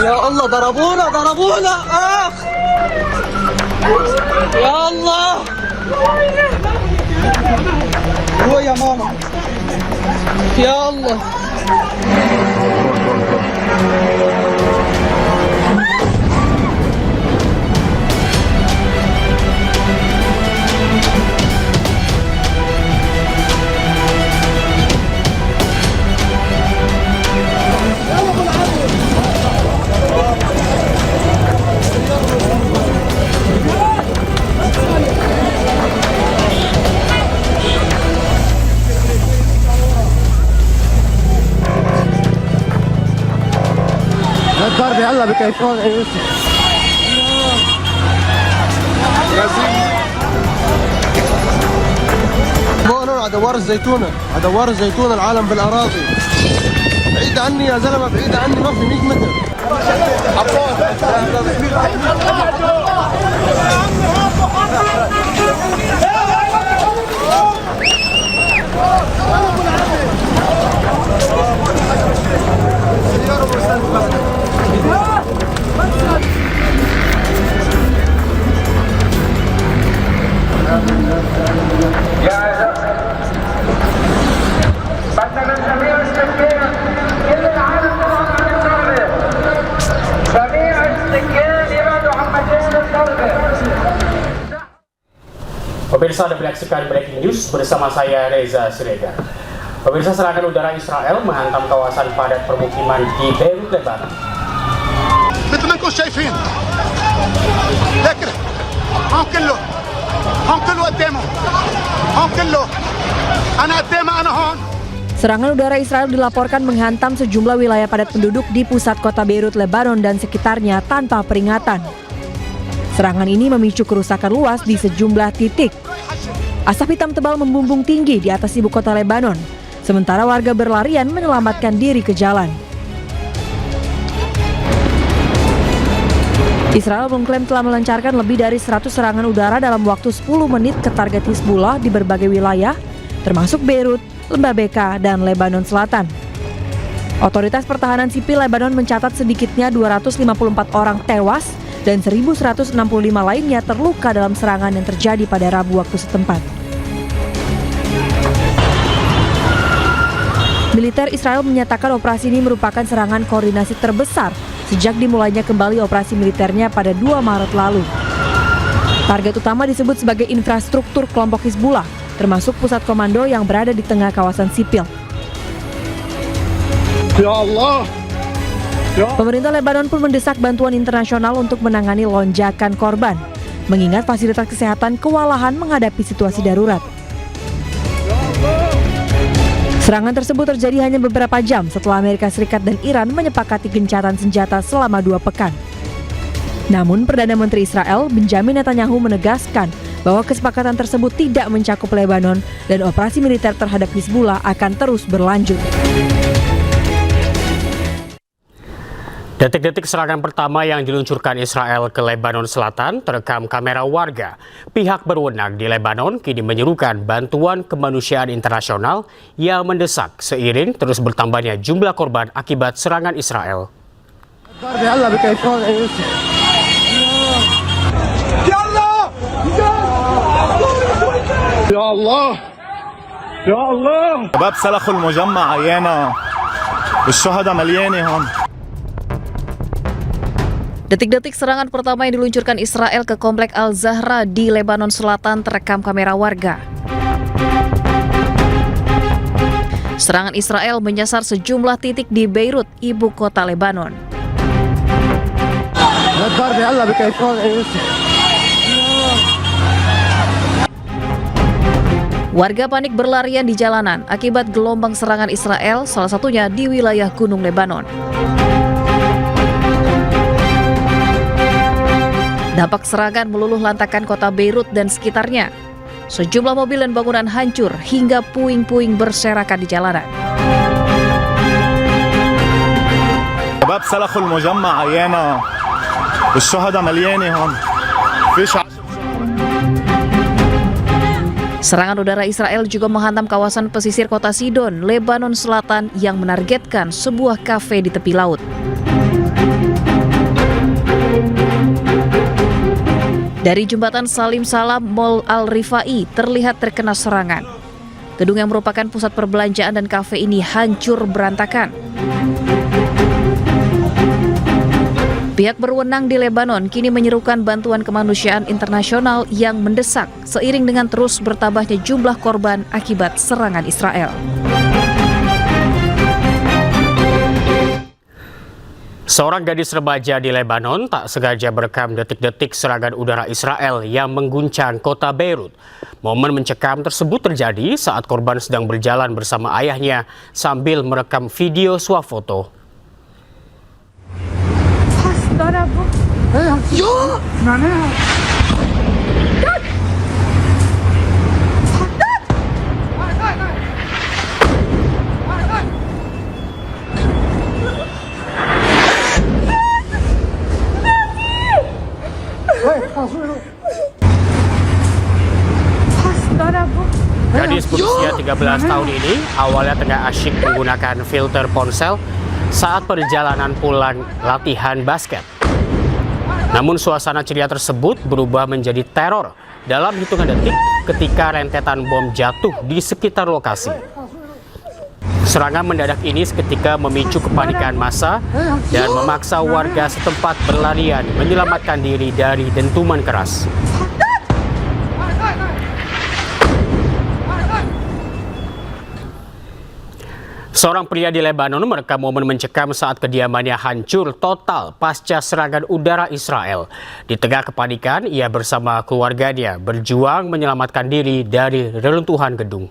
يا الله ضربونا ضربونا اخ. يا الله. هو يا ماما. يا الله. الضرب يلا بكيفون يا يوسف. هون على دوار الزيتونة، على دوار الزيتونة العالم بالأراضي. بعيد عني يا زلمة، بعيد عني ما في 100 متر. Pemirsa, Anda menyaksikan Breaking News bersama saya Reza Siregar. Pemirsa, serangan udara Israel menghantam kawasan padat permukiman di Beirut, Lebanon. مثل ما انكم شايفين لكن هون كله قدامه هون كله انا قدامه انا هون. Serangan udara Israel dilaporkan menghantam sejumlah wilayah padat penduduk di pusat kota Beirut, Lebanon dan sekitarnya tanpa peringatan. Serangan ini memicu kerusakan luas di sejumlah titik. Asap hitam tebal membumbung tinggi di atas ibu kota Lebanon, sementara warga berlarian menyelamatkan diri ke jalan. Israel mengklaim telah melancarkan lebih dari 100 serangan udara dalam waktu 10 menit ke target Hizbullah di berbagai wilayah, termasuk Beirut, Lembah Beka, dan Lebanon Selatan. Otoritas pertahanan sipil Lebanon mencatat sedikitnya 254 orang tewas dan 1.165 lainnya terluka dalam serangan yang terjadi pada Rabu waktu setempat. Militer Israel menyatakan operasi ini merupakan serangan koordinasi terbesar sejak dimulainya kembali operasi militernya pada 2 Maret lalu. Target utama disebut sebagai infrastruktur kelompok Hizbullah, termasuk pusat komando yang berada di tengah kawasan sipil. Ya Allah. Pemerintah Lebanon pun mendesak bantuan internasional untuk menangani lonjakan korban, mengingat fasilitas kesehatan kewalahan menghadapi situasi darurat. Serangan tersebut terjadi hanya beberapa jam setelah Amerika Serikat dan Iran menyepakati gencatan senjata selama 2 pekan. Namun, Perdana Menteri Israel, Benjamin Netanyahu menegaskan bahwa kesepakatan tersebut tidak mencakup Lebanon dan operasi militer terhadap Hizbullah akan terus berlanjut. Detik-detik serangan pertama yang diluncurkan Israel ke Lebanon Selatan terekam kamera warga. Pihak berwenang di Lebanon kini menyerukan bantuan kemanusiaan internasional yang mendesak seiring terus bertambahnya jumlah korban akibat serangan Israel. يا الله يا الله شباب سلخوا المجمع عيانا والشهداء مليانه هون. Detik-detik serangan pertama yang diluncurkan Israel ke Komplek Al-Zahra di Lebanon Selatan terekam kamera warga. Serangan Israel menyasar sejumlah titik di Beirut, ibu kota Lebanon. Warga panik berlarian di jalanan akibat gelombang serangan Israel, salah satunya di wilayah Gunung Lebanon. Dampak serangan meluluh lantakan kota Beirut dan sekitarnya. Sejumlah mobil dan bangunan hancur hingga puing-puing berserakan di jalanan. شباب سلخوا المجمع عيانا والشهداء مليانه هون. فيش. Serangan udara Israel juga menghantam kawasan pesisir kota Sidon, Lebanon Selatan yang menargetkan sebuah kafe di tepi laut. Dari jembatan Salim Salam, Mall Al-Rifai terlihat terkena serangan. Gedung yang merupakan pusat perbelanjaan dan kafe ini hancur berantakan. Pihak berwenang di Lebanon kini menyerukan bantuan kemanusiaan internasional yang mendesak seiring dengan terus bertambahnya jumlah korban akibat serangan Israel. Seorang gadis remaja di Lebanon tak sengaja merekam detik-detik serangan udara Israel yang mengguncang kota Beirut. Momen mencekam tersebut terjadi saat korban sedang berjalan bersama ayahnya sambil merekam video swafoto. Gadis berusia 13 tahun ini awalnya tengah asyik menggunakan filter ponsel saat perjalanan pulang latihan basket. Namun suasana ceria tersebut berubah menjadi teror dalam hitungan detik ketika rentetan bom jatuh di sekitar lokasi. Serangan mendadak ini seketika memicu kepanikan massa dan memaksa warga setempat berlarian menyelamatkan diri dari dentuman keras. Seorang pria di Lebanon merekam momen mencekam saat kediamannya hancur total pasca serangan udara Israel. Di tengah kepanikan, ia bersama keluarganya berjuang menyelamatkan diri dari reruntuhan gedung.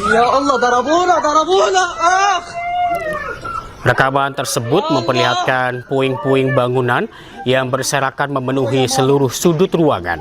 Ya Allah, darabuna. Rekaman tersebut memperlihatkan puing-puing bangunan yang berserakan memenuhi seluruh sudut ruangan.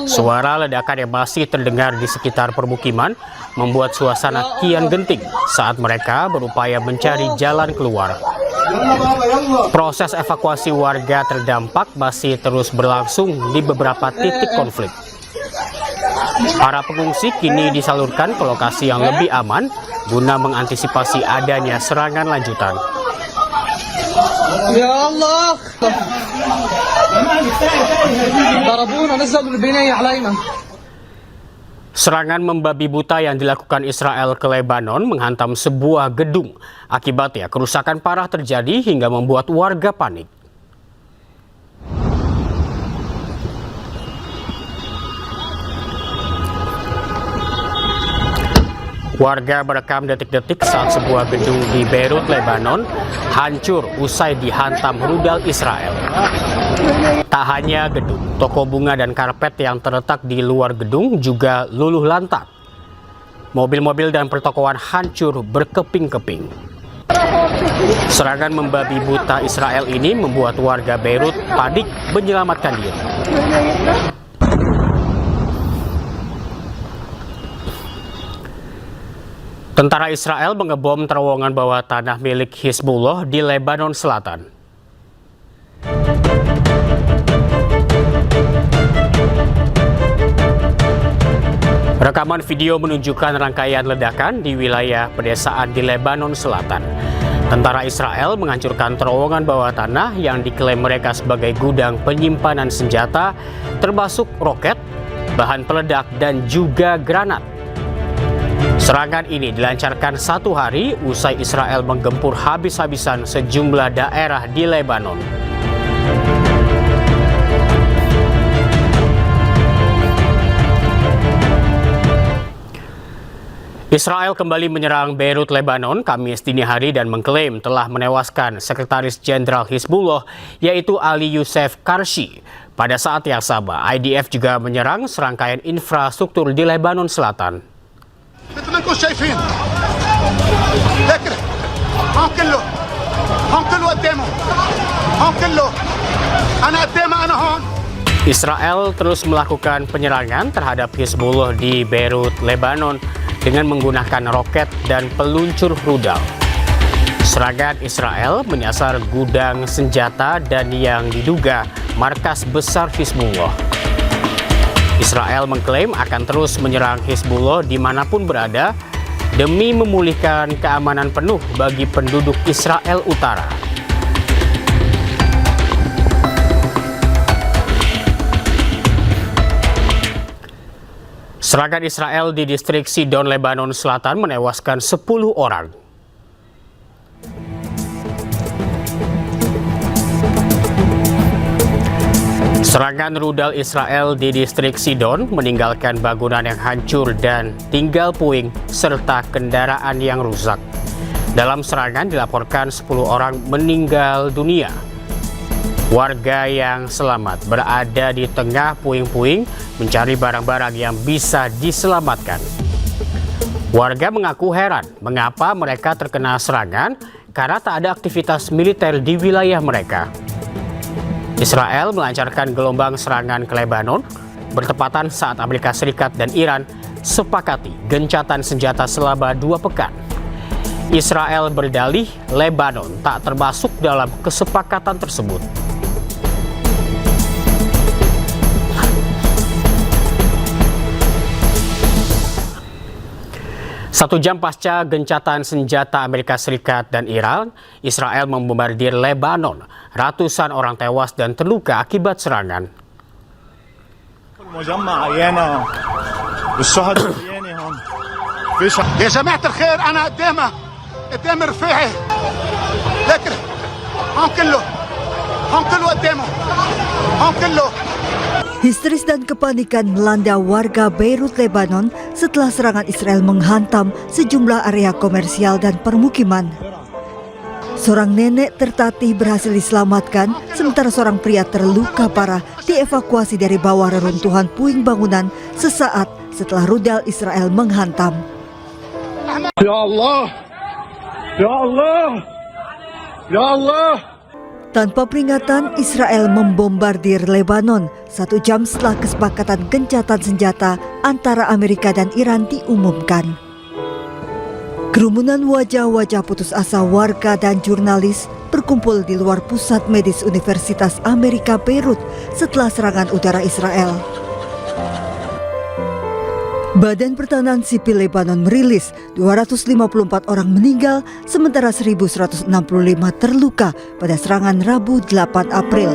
Suara ledakan yang masih terdengar di sekitar permukiman membuat suasana kian genting saat mereka berupaya mencari jalan keluar. Proses evakuasi warga terdampak masih terus berlangsung di beberapa titik konflik. Para pengungsi kini disalurkan ke lokasi yang lebih aman guna mengantisipasi adanya serangan lanjutan. Ya Allah. Serangan membabi buta yang dilakukan Israel ke Lebanon menghantam sebuah gedung. Akibatnya kerusakan parah terjadi hingga membuat warga panik. Warga merekam detik-detik saat sebuah gedung di Beirut, Lebanon, hancur usai dihantam rudal Israel. Tak hanya gedung, toko bunga dan karpet yang terletak di luar gedung juga luluh lantak. Mobil-mobil dan pertokoan hancur berkeping-keping. Serangan membabi buta Israel ini membuat warga Beirut panik menyelamatkan diri. Tentara Israel mengebom terowongan bawah tanah milik Hizbullah di Lebanon Selatan. Rekaman video menunjukkan rangkaian ledakan di wilayah pedesaan di Lebanon Selatan. Tentara Israel menghancurkan terowongan bawah tanah yang diklaim mereka sebagai gudang penyimpanan senjata, termasuk roket, bahan peledak, dan juga granat. Serangan ini dilancarkan satu hari usai Israel menggempur habis-habisan sejumlah daerah di Lebanon. Israel kembali menyerang Beirut, Lebanon, Kamis dini hari dan mengklaim telah menewaskan Sekretaris Jenderal Hizbullah, yaitu Ali Youssef Karshi. Pada saat yang sama, IDF juga menyerang serangkaian infrastruktur di Lebanon Selatan. مثلكم شايفين هيك هون كله قدامه هون كله انا قدامه انا هون. Israel terus melakukan penyerangan terhadap Hizbullah di Beirut, Lebanon dengan menggunakan roket dan peluncur rudal. Serangan Israel menyasar gudang senjata dan yang diduga markas besar Hizbullah. Israel mengklaim akan terus menyerang Hizbullah dimanapun berada demi memulihkan keamanan penuh bagi penduduk Israel Utara. Serangan Israel di distrik Sidon, Lebanon Selatan menewaskan 10 orang. Serangan rudal Israel di distrik Sidon meninggalkan bangunan yang hancur dan tinggal puing serta kendaraan yang rusak. Dalam serangan dilaporkan 10 orang meninggal dunia. Warga yang selamat berada di tengah puing-puing mencari barang-barang yang bisa diselamatkan. Warga mengaku heran mengapa mereka terkena serangan karena tak ada aktivitas militer di wilayah mereka. Israel melancarkan gelombang serangan ke Lebanon bertepatan saat Amerika Serikat dan Iran sepakati gencatan senjata selama 2 pekan. Israel berdalih Lebanon tak termasuk dalam kesepakatan tersebut. Satu jam pasca gencatan senjata Amerika Serikat dan Iran, Israel membombardir Lebanon. Ratusan orang tewas dan terluka akibat serangan. يا جماعة الخير أنا قدام رفاعي لكن هم كله قدامه هم كله. Histeris dan kepanikan melanda warga Beirut, Lebanon setelah serangan Israel menghantam sejumlah area komersial dan permukiman. Seorang nenek tertatih berhasil diselamatkan, sementara seorang pria terluka parah dievakuasi dari bawah reruntuhan puing bangunan sesaat setelah rudal Israel menghantam. Ya Allah, ya Allah, ya Allah. Tanpa peringatan, Israel membombardir Lebanon 1 jam setelah kesepakatan gencatan senjata antara Amerika dan Iran diumumkan. Kerumunan wajah-wajah putus asa warga dan jurnalis berkumpul di luar pusat medis Universitas Amerika Beirut setelah serangan udara Israel. Badan Pertahanan Sipil Lebanon merilis 254 orang meninggal, sementara 1.165 terluka pada serangan Rabu 8 April.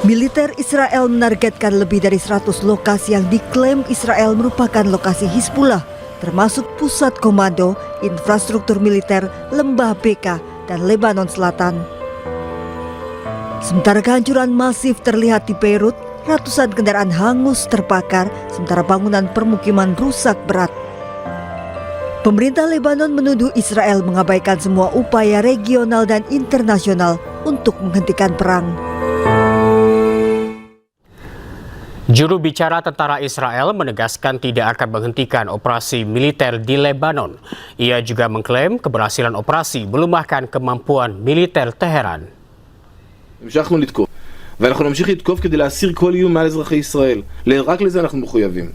Militer Israel menargetkan lebih dari 100 lokasi yang diklaim Israel merupakan lokasi Hizbullah, termasuk pusat komando, infrastruktur militer, lembah Beka, dan Lebanon Selatan. Sementara kehancuran masif terlihat di Beirut, ratusan kendaraan hangus terbakar, sementara bangunan permukiman rusak berat. Pemerintah Lebanon menuduh Israel mengabaikan semua upaya regional dan internasional untuk menghentikan perang. Juru bicara tentara Israel menegaskan tidak akan menghentikan operasi militer di Lebanon. Ia juga mengklaim keberhasilan operasi melemahkan kemampuan militer Teheran. המשכנו לתקוף, ואנחנו נמשיך לתקוף כדי להסיר כל איום מעל אזרחי ישראל. רק לזה אנחנו מחויבים.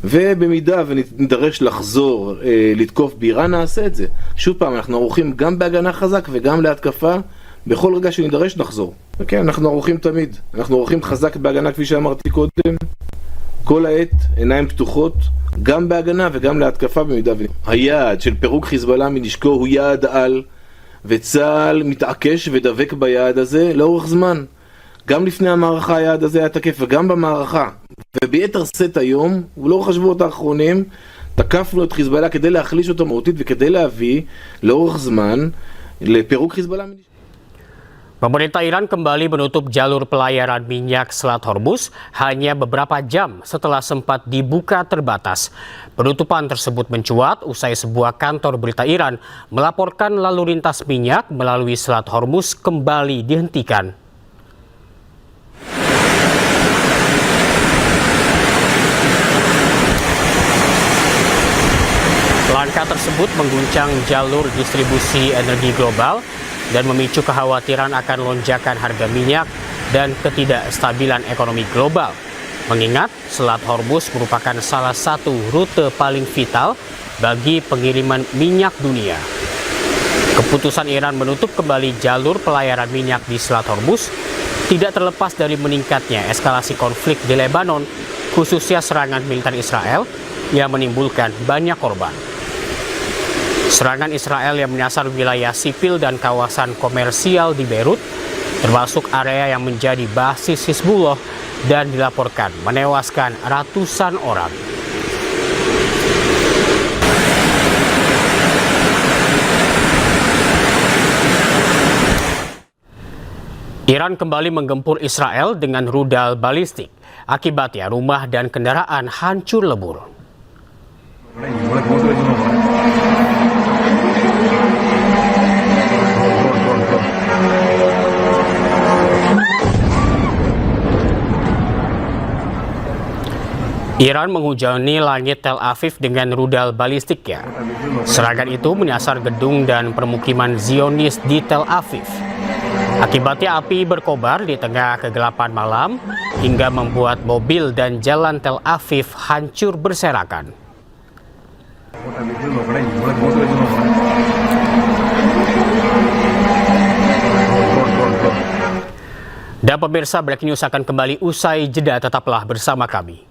ובמידה ונידרש לחזור לתקוף באיראן, נעשה את זה. שוב פעם, אנחנו ערוכים גם בהגנה חזק וגם להתקפה. בכל רגע שנידרש נחזור. כן, אנחנו ערוכים תמיד. אנחנו ערוכים חזק בהגנה כפי שאמרתי קודם. כל העת עיניים פתוחות, גם בהגנה וגם להתקפה במידה היעד של פירוק חיזבאללה מנשקו הוא יעד על, וצה"ל מתעקש ודבק ביעד הזה לאורך זמן. גם לפני המערכה היעד הזה היה תקף וגם במערכה. וביתר סט היום, ולאורך השבועות האחרונים, תקפנו את חיזבאללה כדי להחליש אותו מהותית וכדי להביא לאורך זמן לפירוק חיזבאללה מנשקו. Pemerintah Iran kembali menutup jalur pelayaran minyak Selat Hormuz hanya beberapa jam setelah sempat dibuka terbatas. Penutupan tersebut mencuat usai sebuah kantor berita Iran melaporkan lalu lintas minyak melalui Selat Hormuz kembali dihentikan. Langkah tersebut mengguncang jalur distribusi energi global dan memicu kekhawatiran akan lonjakan harga minyak dan ketidakstabilan ekonomi global. Mengingat Selat Hormuz merupakan salah satu rute paling vital bagi pengiriman minyak dunia. Keputusan Iran menutup kembali jalur pelayaran minyak di Selat Hormuz tidak terlepas dari meningkatnya eskalasi konflik di Lebanon, khususnya serangan militer Israel yang menimbulkan banyak korban. Serangan Israel yang menyasar wilayah sipil dan kawasan komersial di Beirut, termasuk area yang menjadi basis Hizbullah, dan dilaporkan menewaskan ratusan orang. Iran kembali menggempur Israel dengan rudal balistik. Akibatnya rumah dan kendaraan hancur lebur. Iran menghujani langit Tel Aviv dengan rudal balistiknya. Serangan itu menyasar gedung dan permukiman Zionis di Tel Aviv. Akibatnya api berkobar di tengah kegelapan malam hingga membuat mobil dan jalan Tel Aviv hancur berserakan. Dan pemirsa, Breaking News akan kembali usai jeda, tetaplah bersama kami.